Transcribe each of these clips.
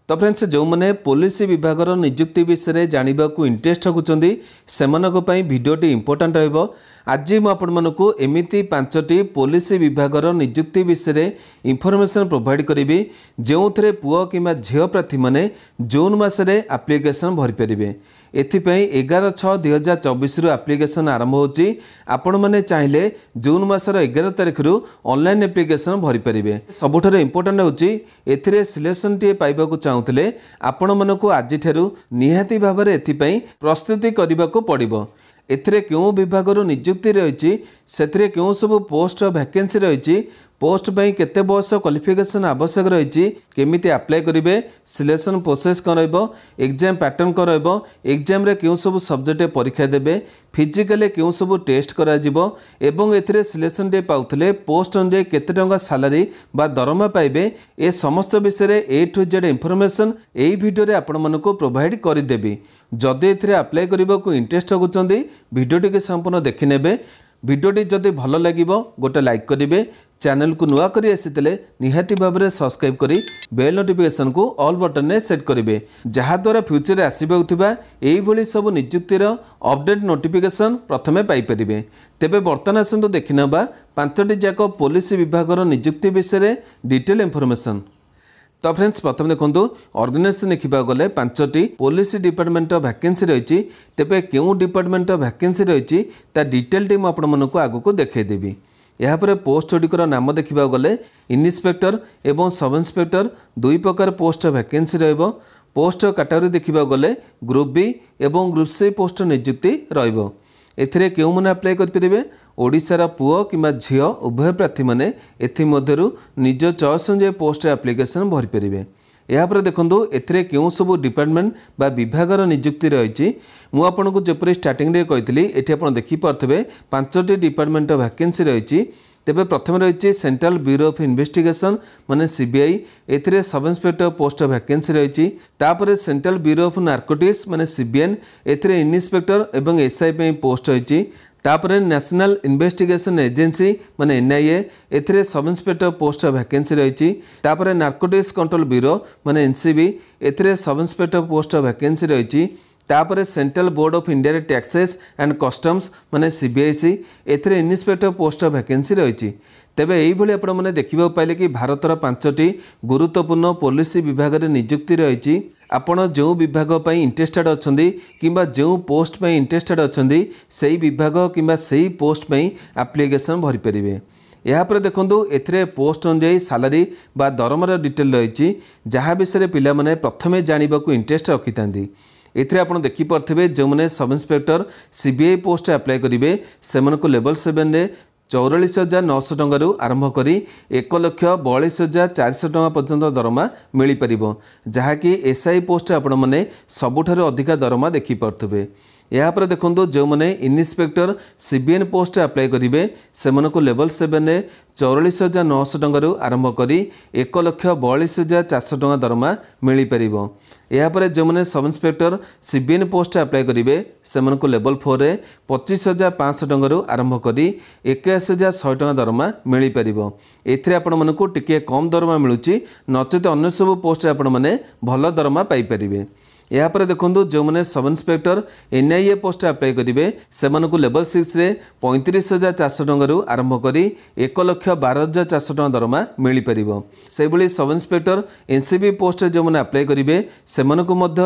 तो फ्रेंड्स जो मैंने पुलिस विभाग नियुक्ति विषय में जानवा इंटरेस्ट रखुंट से भिडियोटी इंपोर्टाट रहिबो। आज मुझे एमती 5टी पुलिस विभाग नियुक्ति विषय में इनफॉरमेशन प्रोवाइड करी जो थे पुओ कि झील प्रार्थी मैंने जून मसरे एप्लिकेशन भरी पारे। एथिपाई 11/6/2024 रु एप्लिकेशन आरंभ होची। आपण माने चाहिले जून मासर 11 तारिख रु ऑनलाइन एप्लिकेशन भरी पारे। सबुठारे इंपोर्टेंट होची एथिरे सिलेक्शन टी पाइबा को चाहुतले आपण मानको आज ठेरु निहाती भाबरे एथिपाई प्रस्तुति करबा को पड़िबो। एथिरे क्यों विभाग रु नियुक्ति रहिची, सेथिरे क्यों सब पोस्ट वैकेंसी रहिची, पोस्ट पाई केते बयस क्वालिफिकेशन आवश्यक रही, केमिति अप्लाई करेंगे, सिलेक्शन प्रोसेस कौन रहिबो, एग्जाम पैटर्न कौन रहिबो, एग्जाम रे क्यों सब सब्जेक्ट परीक्षा देबे, फिजिकली क्यों सब टेस्ट करा जिवो एवं एथिरे सिलेक्शन डे पाउथले पोस्ट अनुसार केते टंका सैलरी बा दरमा पाइबे, ए समस्त विषय ए टू जेड इंफॉर्मेशन एई वीडियो रे आपण मानको प्रोवाइड करि देबी। जदि एथिरे अप्लाई करबा को इंटरेस्ट रखुचंदी वीडियोटी के संपूर्ण देखि नेबे। वीडियोटी जदि भल लगिबो गोटे लाइक करेंगे, चैनल को नुआ करी आसीते निहाती भाव में सब्सक्राइब करी बेल नोटिफिकेशन को ऑल बटन में सेट करेंगे, जहाद्वारा फ्यूचर आसवाक सब नियुक्तिर अपडेट नोटिफिकेशन प्रथमे पाइपर। तेबे बर्तमान आसतु देखिना 5टी जाक पुलिस विभाग नियुक्ति विषय में डिटेल इनफॉरमेशन। तो फ्रेंड्स प्रथम देखो ऑर्गेनाइजेशन देखा गले 5टी पुलिस डिपार्टमेंट वैकेंसी रही। तेबे क्यों डिपार्टमेंट वैकेंसी रही डिटेल टी मुझे आगको देखदेवी। यापर पोस्ट गुड़िकर नाम देखा गले इन्स्पेक्टर एवं सब इन्स्पेक्टर 2 प्रकार पोस्ट वैकेंसी रहिबो। पोस्ट कैटेगरी देखा गले ग्रुप बी एवं ग्रुप सी पोस्ट नियुक्ति रहिबो। एथिरे क्यों मैंने अप्लाई करेंगे, ओडिशार पुओ कि झील उभय प्रार्थी मैंने एमध्यु निज चॉइस अनुसार पोस्ट एप्लिकेशन भरी पारे। यापर देखो एथिरे क्यों सब डिपार्टमेंट बा विभाग नियुक्ति रही। मु आपको जपरी स्टार्टिंग रे कही एठी आपण देखि पारथबे 5टी डिपार्टमेंट वैकेंसी रही। तेबे प्रथम रही सेंट्रल ब्यूरो ऑफ इन्वेस्टिगेशन माने सीबीआई, एथिरे सब इंस्पेक्टर पोस्ट वैकेंसी रही। तापर सेंट्रल ब्यूरो ऑफ नार्कोटिक्स माने सीबीएन, एथिरे इन्स्पेक्टर एवं एसआई पे पोस्ट रही। तापर नेशनल इन्वेस्टिगेशन एजेंसी माने एनआईए, एथिरे सब इंस्पेक्टर पोस्ट वैकेंसी रही। तापर नार्कोटिक्स कंट्रोल ब्यूरो माने एनसीबी, एथिरे सब इंस्पेक्टर पोस्ट वैकेंसी रही। तापर central board of India taxes and customs माने सीबीआईसी, एथिरे इन्स्पेक्टर पोस्ट वैकेंसी रही। तेबे यही भली आपण माने देखिबा पाइले कि भारतर 5टी गुरुत्वपूर्ण पुलिस विभाग रे नियुक्ति रही। आपण जो विभाग पई इंटरेस्टेड अछंदी किंबा जो पोस्ट पई इंटरेस्टेड अछंदी सेही विभाग किंबा सेही पोस्ट पई एप्लिकेशन भरी परिबे। यापर देखो एथिरे पोस्ट अनुसार सैलरी बा दरमार डिटेल रही, जहाँ विषय पिला माने प्रथमे जानवा इंटरेस्ट रखी था। एथिरे आपण देखि पारथिबे जो मैंने sub inspector CBI post apply करेंगे से लेवल 7 रे 44,900 टंकार आरंभ करी 1,42,400 टंका पर्यंत दरमा मिल पार, जहाँकि एसआई पोस्ट आपण मैंने सबुठारु अधिका दरमा देखि पारथिबे। यापर देखो जो मैंने इन्स्पेक्टर सीबीएन पोस्ट अप्लाई करेंगे से लेवल 7 रे 44,900 टंकार आरंभ करी 1,42,400 टंका दरमा मिल पार। यापर जो मैंने sub inspector CBN post apply करेंगे से लेवल 4 रे 25,500 टंकार आरंभ करी 21,100 टंका दरमा मिल पार। एथिरे आपण मानकु टिके कम दरमा मिलुची, नचेत अन्य सब पोस्ट आपण माने भल दरमा पाई परिबे। यापर देखो जो मैंने sub inspector NIA post apply करेंगे से लेवल 6 रे 35,400 टंकार आरंभ करी 1,12,400 टंका दरमा मिल पार। से भली सब इंस्पेक्टर एनसीबी पोस्ट जो मैंने अप्लाई करेंगे से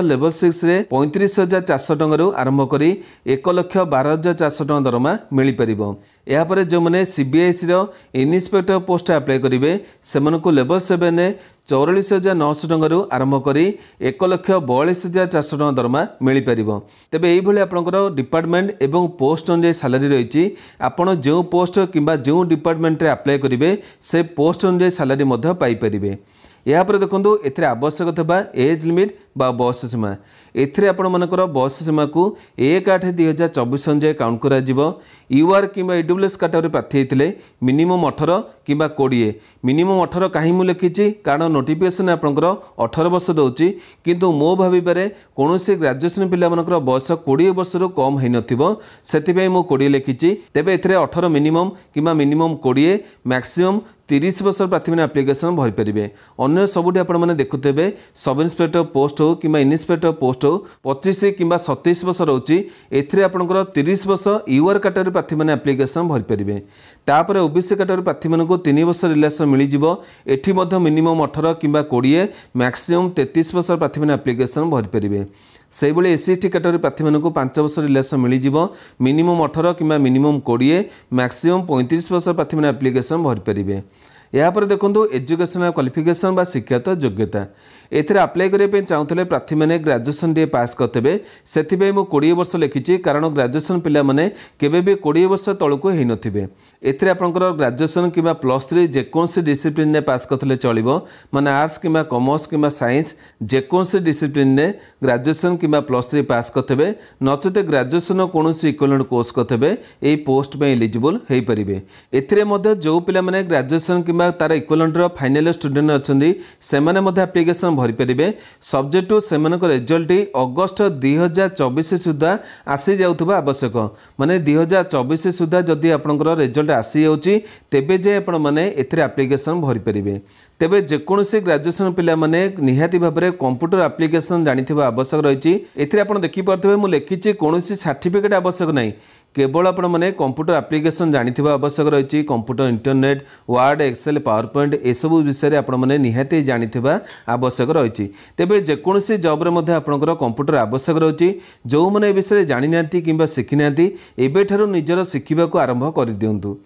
लेवल 6 रे 35,400 टंकार आरंभ करी 1,12,400 टंका दरमा मिल पार। यापर जो मैंने सीबीआईसी इन्स्पेक्टर पोस्ट अप्लाई करेंगे से लेवल 7 रे 44,900 टंकार आरंभ करी 1,42,400 टंका दरमा मिल पार। तेबे यही भली आपनकर डिपार्टमेंट एवं पोस्ट अनुसार सैलरी रही। आपण जो पोस्ट किंबा जो डिपार्टमेंट रे अप्लाई करेंगे से पोस्ट अनुसार सैलरी मध्य पाई परिबे। यापर देखो ए आवश्यक था एज लिमिट बा बयस सीमा एथिरे आपण मनकर बयस सीमा को 1/8/2024 अनुसार काउंट करा जिवो। यूआर कि ईडब्ल्यूएस कैटेगरी प्रार्थी होते मिनिमम 18 कि 20 मिनिमम 18 कहीं मुझे लिखी कारण नोटिफिकेशन आपंकर 18 वर्ष दूसरी किंतु मो भावे कौन ग्रेजुएशन पिला बयस 20 वर्ष कम हो नाई मु 20 लिखी तेज ए 18 मिनिमम कि मिनिमम 20 मैक्सिमम 30 वर्ष प्रार्थी मैंने आप्लिकेसन भरी पारे। अन्य सबुठ आपने देखुथे सब इन्स्पेक्टर पोस्ट हो कि इन्स्पेक्टर पोस्ट हो 25 कि 27 वर्ष रोचे एपणकर 30 वर्ष यूआर कैटेगरी प्रार्थी मैंने आप्लिकेसन भरी पारे। तापर ओबीसी कैटेगरी प्रार्थी मानक 3 वर्ष रिलैक्सेशन मिल एठी मिनिमम 18 कि 20 मैक्सिमम 33 वर्ष प्रार्थी मैंने आप्लिकेसन भरी पारे। से भाई एससी एसटी कैटेगरी प्रार्थी मानक 5 वर्ष रिलैक्सेशन मिल मिनिमम 18 कि मिनिमम 20 मैक्सिमम 35 वर्ष प्रार्थी मैंने आप्लिकेसन भरी पारे। यापर देखो एजुकेशनल क्वालिफिकेशन बा शिक्षागत योग्यता एथिरे अप्लाई करने चाहूले प्रार्थी मैंने ग्रेजुएशन टे पास करते से 20 वर्ष लिखी कारण ग्रेजुएशन पिला माने केबे भी 20 वर्ष तलक हो नथिबे। एथिरे आपनकर ग्रेजुएशन कि +3 जेकोसी डिसिप्लिन ने पास करते चलो माने आर्ट्स कि कॉमर्स कि साइंस जेकोसी डिसिप्लिन ने ग्रेजुएशन कि +3 पास करते नचेत ग्रेजुएशन कौन इक्विवेलेंट कोर्स करते यही पोस्ट में एलिजिबल हो पारे। एथिरे मध्य जो पिला माने ग्रेजुएशन कि तार इक्विवेलेंट फाइनल स्टूडेंट अच्छी से एप्लिकेशन भरी पारे सब्जेक्ट टू से रिजल्ट अगस्ट 2024 सुधा आसी जाउथबा आवश्यक माने 2024 सुधा जदि आपनकर रिजल्ट आसी जाउची तेबे जे आपण माने एथिरे एप्लिकेशन भरी पारे। तेबे जेकोसी ग्रेजुएशन पिला माने निहाती भाव में कंप्यूटर एप्लिकेशन जानिथिबा आवश्यक रही। एथिरे आपण देखि पारथबे मु लिखिछि कोनोसी सर्टिफिकेट आवश्यक नहीं केवल आपण मैंने कंप्यूटर एप्लिकेशन जानिथिबा आवश्यक रही। Computer internet Word Excel PowerPoint एसबू विषय आपण मैंने निहाती जानिथिबा आवश्यक रही। तेबे जेकोसी जॉब रे आपणकर कंप्यूटर आवश्यक रही जो मैंने विषय जानि नांती किंबा शिखि नांती एबेठारु निजर शिखिबा को आरंभ कर दियंतु।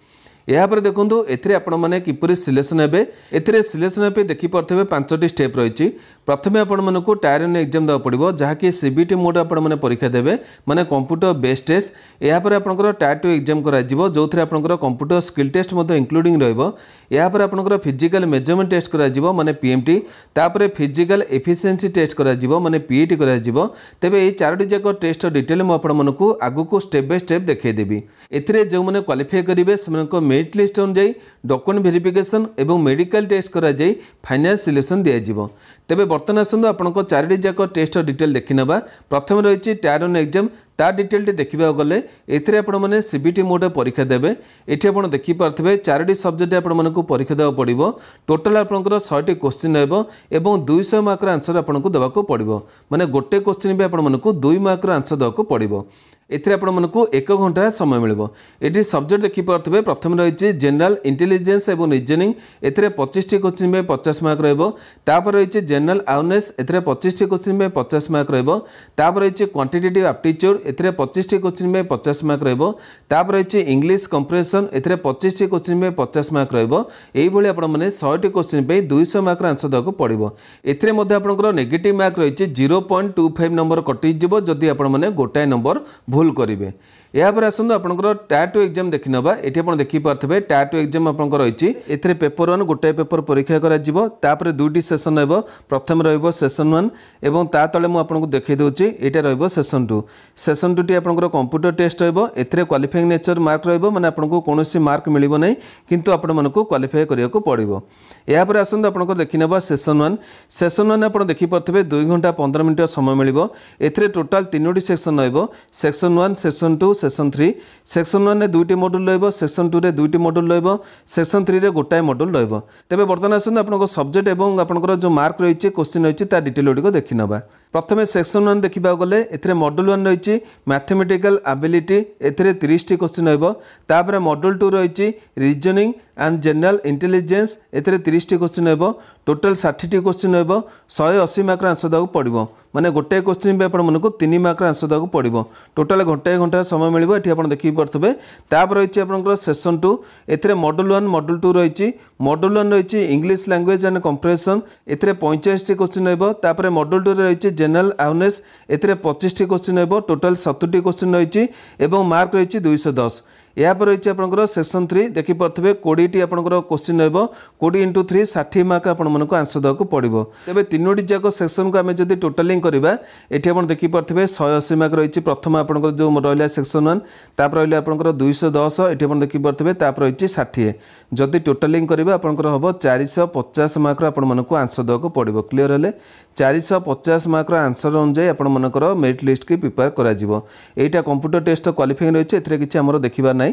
यापर देखो एथिरे आपण माने किपरि सिलेक्शन हेबे एथिरे सिलेक्शन पे देखि पड़थबे 5टी स्टेप रही। प्रथमे आपण मानकु टायर 1 एग्जाम देवा पड़िबो जहाँकि सीबीटी मोड आपण माने परीक्षा देबे माने कंप्यूटर बेस्ड टेस्ट। यापर आपनकर टायर 2 एग्जाम करा जिवो जोथरे आपनकर कंप्यूटर स्किल टेस्ट मध्ये इंक्लूडिंग रहइबो। यापर आपनकर फिजिकल मेजरमेंट टेस्ट करा जिवो माने पीएमटी तापर फिजिकल एफिशिएंसी टेस्ट करा जिवो माने पीईटी करा जिवो। तेबे एई चारोटी जाक टेस्ट डिटेल म आपण मानकु आगुकु स्टेप बाय स्टेप देखै देबी। एथिरे जो माने क्वालिफाई करिवे सेमानक मेरिट लिस्ट अनुसार डॉक्यूमेंट वेरिफिकेशन एवं मेडिकल टेस्ट करा जाई फाइनल सिलेक्शन दिया जिवो। तेबे बर्तमान आसंतु आपनको चारोटी जाक टेस्ट डिटेल देखि नबा। प्रथम रही टायर 1 एग्जाम ता डिटेल टी देखा गले एथिरे आपण माने सीबीटी मोड परीक्षा देबे। एठी आपण देखि पारथबे चारोटी सब्जेक्ट आपण मानकु परीक्षा देबा पड़िबो। टोटल आपनकर 100टी क्वेश्चन हेबो एवं 200 मार्क आंसर आपनको देबाको पड़िबो माने गोटे क्वेश्चन भी आपण मानकु 2 मार्क आंसर देबाको पड़िबो। एथिरे आपण मानकु 1 घंटा समय मिलिबो। एठी सब्जेक्ट देखि पारथबे प्रथम रही जनरल इंटेलिजेंस एवं रीजनिंग एथिरे 25टी क्वेश्चन में 50 मार्क रहइबो। तापर रही जनरल अवेयरनेस एथिरे 25टी क्वेश्चन में 50 मार्क रहइबो। तापर रही क्वांटिटेटिव एप्टीट्यूड एथिरे 25टी क्वेश्चन में 50 मार्क रहइबो। तापर रही इंग्लिश कंप्रेशन एथिरे 25टी क्वेश्चन में 50 मार्क रहइबो। एई भली आपण माने 100टी क्वेश्चन पे 200 मार्क आंसर देबाको पड़िबो। एथिरे मध्ये आपनकर नेगेटिव मार्क रही 0.25 नंबर कटि जिवो जदि आपण माने गोटाए नंबर भूल करिवे। यापर आसंतु आपनकर टायर 2 एग्जाम देखि नबा। एठी आपण देखि पारथबे टायर 2 एग्जाम आपनकर रहिछि एथिरे पेपर 1 गोटाए पेपर परीक्षा करा जिवो। तापर दुईटी सेशन रहइबो। प्रथम रहइबो सेशन 1 एवं ता तळे मु आपनको देखै दोछि एटा रहइबो सेशन 2। सेशन 2 टी आपनकर कंप्यूटर टेस्ट रहइबो। एथिरे क्वालिफाइंग नेचर मार्क रहइबो माने आपनको कोनोसी मार्क मिलिबो नै किंतु आपण मानको क्वालिफाई करियाको पड़िबो। यापर आसंतु आपनकर देखि नबा सेशन 1। सेशन 1 आपण देखि पारथबे 2 घंटा 15 मिनिट समय मिलिबो। एथिरे टोटल 3टी सेक्शन रहइबो सेक्शन 1 सेक्शन 2 सेक्शन 3। सेक्शन 1 रे 2टी मॉड्यूल रहइबो सेक्शन 2 रे 2टी मॉड्यूल रहइबो सेक्शन 3 रे गोटाए मॉड्यूल रहइबो। तेबे वर्तमान आसंतु आपनको सब्जेक्ट एवं आपनकर जो मार्क रहिछि क्वेश्चन रहिछि ता डिटेल ओडिको देखि नबा। प्रथमे सेक्शन 1 देखिबा गले एथिरे मॉड्यूल 1 रहिछि मैथमेटिकल एबिलिटी एथिरे 30टी क्वेश्चन रहइबो। तापर मॉड्यूल 2 रहिछि रीजनिंग एंड जनरल इंटेलिजेंस एथिरे 30टी क्वेश्चन रहइबो। टोटल 60टी क्वेश्चन रहइबो 180 मार्क आंसर देबाको पड़िबो माने गोटे क्वेश्चन पे आपण मनकु 3 मार्क आंसर देबाको पड़िबो। टोटल घंटा समय मिलिबो। एठी आपण देखि पारथबे। तापर रहिछि आपनकर सेशन 2 एथिरे मॉड्यूल 1 मॉड्यूल 2 रहिछि। मॉड्यूल 1 रहिछि इंग्लिश लैंग्वेज एंड कंप्रेशन एथिरे 45टी क्वेश्चन रहइबो। तापर मॉड्यूल 2 रे रहिछि जनरल अवेयरनेस एथिरे 25टी क्वेश्चन रहइबो। टोटल 70टी क्वेश्चन रहिछि एवं मार्क रहिछि 210। यापर रही आपंकर सेक्शन 3 देखिपे 20 आपंकर क्वेश्चन रहा 20 × 3 60 मार्क आपको आंसर देवाक पड़ो। तेज तीनोटी जाक सेक्शन को आम जब टोटालिंग करवा ये आप देखिपे 180 मार्क रही प्रथम आपंकर जो रहा सेक्शन 1 तापर रहा आपंकर 210 ये आप देखिपे तापर रही 60 जदि टोटालिंग करवा आपंकर हम 450 मार्क आपको आंसर देवाक पड़ो। क्लीयर है 450 मार्क आंसर अनुजाई आपर मेरिट लिस्ट की प्रिपेयर करा कंप्यूटर टेस्ट क्वालिफाइंग रही है किसी आमर देखा ना।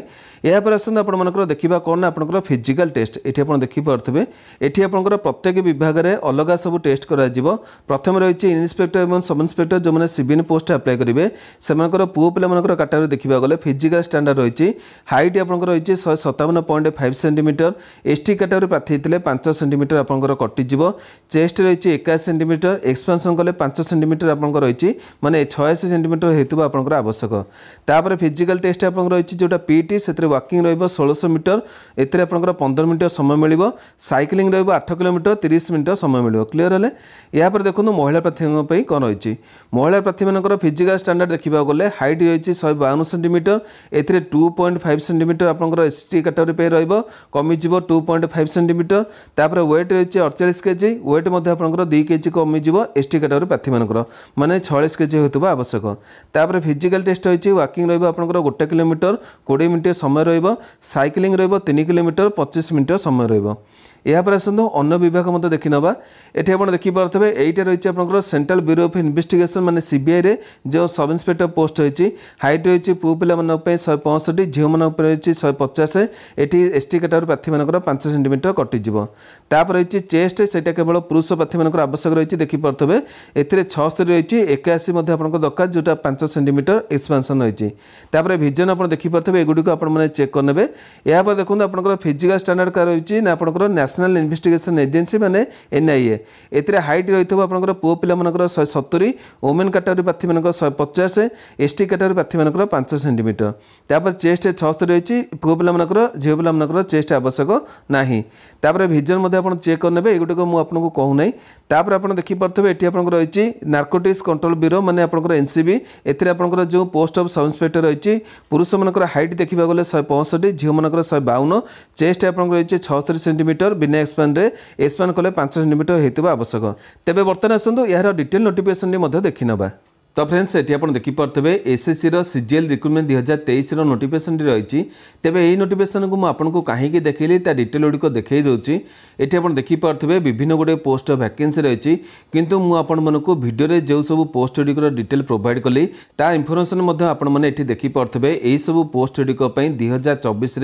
यापर आसते आपर देखा कौन आपंकर फिजिकल टेस्ट ये आप देखिपे ये आपंकर प्रत्येक विभाग में अलग सब टेस्ट करा प्रथम रही इन्स्पेक्टर और सब इन्स्पेक्टर जो मैंने सिविल पोस्ट अप्लाई करेंगे से पुओ पिला कैटेगरी देखा गले फिजिकल स्टैंडर्ड रही हाइट आपंकर रही 157.5 सेंटीमीटर एसटी कैटेगरी प्रार्थी होते 5 सेंटीमीटर आपंकर कटिज चेस्ट रही 21 सेंटीमीटर एक्सपेंशन कले 5 सेंटीमीटर आपंकर रही माने 86 सेंटीमीटर हेतु आपंकर आवश्यक। तापर फिजिकल टेस्ट आपंकर रही जोटा पीटी से वाकिंग रही 1600 मीटर एतिर आपंकर 15 मिनट समय मिल साइकिलिंग रही 8 किलोमीटर 30 मिनट समय मिल। क्लीयर है यापर देखो महिला प्रार्थी कौन रही महिला प्रार्थी मान फिजिकल स्टैंडर्ड देखा गले हाइट रही 152 सेंटीमीटर ए 2.5 सेंटीमीटर आपंकर एसटी कैटेगरी रही कमिज 2.5 सेंटीमीटर तापर वेट रही 48 केजी वेट आपंकर 2 केजी कमिज एसटी कैटेगरी प्रार्थी मानकर माने 46 केजी होता आवश्यक। तापर फिजिकल टेस्ट रही वाकिंग रही आपंकर 1 किलोमीटर 20 मिनट समय रही साइकिलिंग रही 3 किलोमीटर 25 मिनट समय रही। यापर आसतु अन्य विभाग मत देखी नवा ये आप देखिपे यहीटा रही आपंकर सेंट्रल ब्यूरो ऑफ इन्वेस्टिगेशन माने सीबीआई रे जो सब इन्स्पेक्टर पोस्ट रही हाइट रही पुओ पिला 165 झील मान रही 150 ये एसटी कैटेगरी प्रार्थी मान 5 सेंटीमीटर कटिज तापर रही चेस्ट से केवल पुरुष प्रार्थी मान आवश्यक रही देखिपे ए 76 रही 81 दरकार जोटा 5 सेंटीमीटर एक्सपेंशन रही। तापर विजन आप देखिपे एगुड़ी आप चेक करने यापर देखो आपंकर फिजिकल स्टैंडर्ड का रही ना आपंकर नेशनल इन्वेस्टिगेशन एजेंसी माने एनआईए ए हाइट रही आपंकर पुओ पिला 170 वोमेन कैटेगरी प्रार्थी मान 150 एसटी कैटेगरी प्रार्थी मान 5 सेंटीमीटर तापर चेस्ट 76 रही पुओ पिला झील पिला चेस्ट आवश्यक ना। तापर विजन आप चेक करने ये मुझे कहूना तापर आप देखिपे ये आप रही नार्कोटिक्स कंट्रोल ब्यूरो माने आपंकर एनसीबी ए जो पोस्ट ऑफ सब इन्स्पेक्टर रही पुरुष मान हाइट देखा गले 165 झील मान 152 चेस्ट आप रही 76 सेंटीमीटर बिना एक्सपांड एक्सपांड कले 5 सेंटीमीटर होता आवश्यक। तेज बर्तमान आसतु यार डिटेल नोटिफिकेशन देखी नवा। तो फ्रेंड्स ये आप देखिपे एसएससी सीजीएल रिक्रुटमेंट 2023 नोटिफिकेशन रही तेज यही नोटिफिकेशन को मुझे कहीं देखली डिटेल गुड़िक देखई दूसरी ये आप देखिपे विभिन्न गुड़े पोस्ट वैकेंसी रही किंतु मुझे भिडियो जो सब पोस्ट गुड़िक डिटेल प्रोवाइड कली ता इनफर्मेशन आपने देखिपे यही सब पोस्ट गुड़िक 2024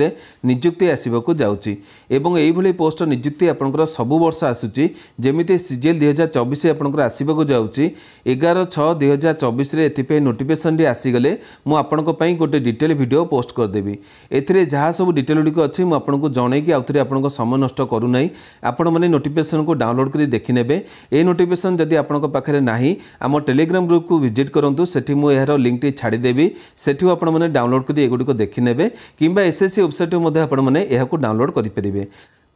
निजुक्ति आसवाक जाऊँगी यही पोस्ट निजुक्ति आपंकर सब वर्ष आसूची जमी सीजीएल 2024 आपंकर आसवाक जाऊँगी 11/6/2024 एथिपाई नोटिफिकेशन आसीगले मुझे गोटे डिटेल वीडियो पोस्ट करदेवी ए जहाँ सब डिटेल गुड़िक अच्छी मुझे जनईकि आउ थे आप समय नष्ट करूना आपण मैंने नोटिफिकेशन को डाउनलोड कर देखने ये नोटिफिकेशन जदि आपंक पाखे ना आम टेलीग्राम ग्रुप को विजिट करूँ से यार लिंक टी छाड़देवी सेठू आपने डाउनलोड कर एगुड़िक देखने कि एसएससी वेबसाइट आपने डाउनलोड करेंगे।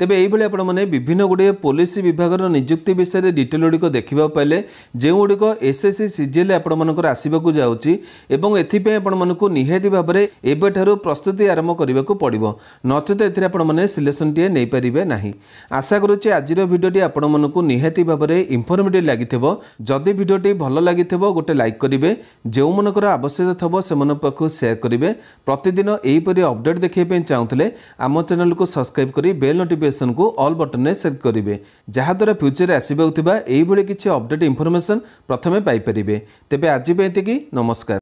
तेबे यही आपने विभिन्न गुड़े पुलिस विभाग निजुक्ति विषय में डिटेल गुड़िक देखा पाइले जो गुड़िक एसएससी सीजीएल आपर आसवाक जाऊँगी आपको निहाती भाव में एवं प्रस्तुति आरंभ करने को पड़ो नचेत ए सिलेक्शन टी नहीं पारे ना। आशा करुच्चे आज भिडियोटी आपको निहाती भाव में इनफर्मेटिव लगी जदि भिडियोटी भल लगी गोटे लाइक करेंगे जो मनकर आवश्यकता थो से पाखु सेयार करेंगे प्रतिदिन यहीपरि अपडेट देखा चाहूँगे आम चैनल को सब्सक्राइब कर बेल नोटिफिकेशन को ऑल बटन में सेट करेंगे जहाद्वारा फ्यूचर आसवाक किसी अपडेट इनफर्मेशन प्रथमे पाइपर। तेबे आज नमस्कार।